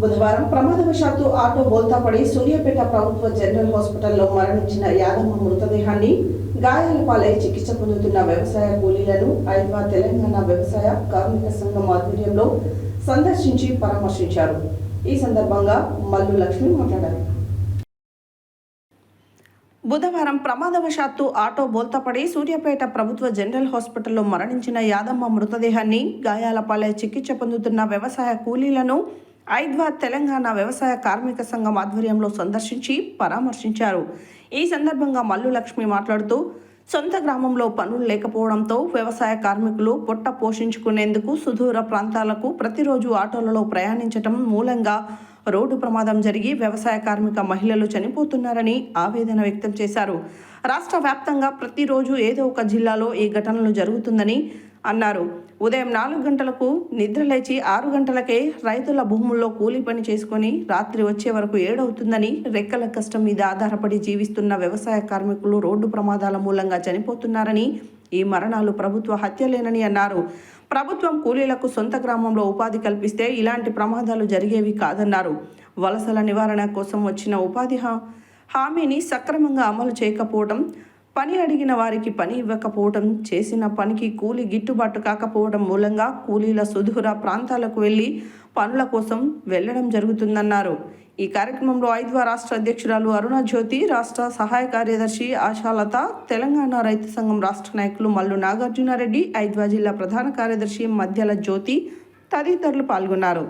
బుధవారం ప్రమాదవశాత్తు ఆటో బోల్తాపడి సూర్యాపేట ప్రభుత్వ జనరల్ హాస్పిటల్లో మరణించిన యాదమ్మ మృతదేహాన్ని గాయాల పాలై చికిత్స పొందుతున్న వ్యవసాయ కూలీలను హైదరాబాద్ తెలంగాణ వ్యవసాయ కార్మిక సంఘం ఆధ్వర్యంలో సందర్శించి పరామర్శించారు. ఈ సందర్భంగా మల్లు లక్ష్మి మాట్లాడారు. బుధవారం ప్రమాదవశాత్తు ఆటో బోల్తాపడి సూర్యాపేట ప్రభుత్వ జనరల్ హాస్పిటల్లో మరణించిన యాదమ్మ మృతదేహాన్ని గాయాల పాలై చికిత్స పొందుతున్న వ్యవసాయ కూలీలను హైదరాబాద్ తెలంగాణ వ్యవసాయ కార్మిక సంఘం ఆధ్వర్యంలో సందర్శించి పరామర్శించారు. ఈ సందర్భంగా మల్లు లక్ష్మి మాట్లాడుతూ సొంత గ్రామంలో పనులు లేకపోవడంతో వ్యవసాయ కార్మికులు పొట్ట పోషించుకునేందుకు సుదూర ప్రాంతాలకు ప్రతిరోజు ఆటోలలో ప్రయాణించటం మూలంగా రోడ్డు ప్రమాదం జరిగి వ్యవసాయ కార్మిక మహిళలు చనిపోతున్నారని ఆవేదన వ్యక్తం చేశారు. రాష్ట్ర వ్యాప్తంగా ప్రతిరోజు ఏదో ఒక జిల్లాలో ఈ ఘటనలు జరుగుతుందని అన్నారు. ఉదయం 4 గంటలకు నిద్రలేచి 6 గంటలకే రైతుల భూముల్లో కూలి పని చేసుకొని రాత్రి వచ్చే వరకు 7 అవుతుందని రెక్కల కష్టం మీద ఆధారపడి జీవిస్తున్న వ్యవసాయ కార్మికులు రోడ్డు ప్రమాదాల మూలంగా చనిపోతున్నారని, ఈ మరణాలు ప్రభుత్వ హత్యలేనని అన్నారు. ప్రభుత్వం కూలీలకు సొంత గ్రామంలో ఉపాధి కల్పిస్తే ఇలాంటి ప్రమాదాలు జరిగేవి కాదన్నారు. వలసల నివారణ కోసం వచ్చిన ఉపాధి హామీని సక్రమంగా అమలు చేయకపోవడం, పని అడిగిన వారికి పని ఇవ్వకపోవడం, చేసిన పనికి కూలి గిట్టుబాటు కాకపోవడం మూలంగా కూలీల సుదూర ప్రాంతాలకు వెళ్లి పనుల కోసం వెళ్లడం జరుగుతుందన్నారు. ఈ కార్యక్రమంలో ఐద్వా రాష్ట్ర అధ్యక్షురాలు అరుణ జ్యోతి, రాష్ట్ర సహాయ కార్యదర్శి ఆశాలత, తెలంగాణ రైతు సంఘం రాష్ట్ర నాయకులు మల్లు నాగార్జునారెడ్డి, ఐద్వా జిల్లా ప్రధాన కార్యదర్శి మధ్యల జ్యోతి తదితరులు పాల్గొన్నారు.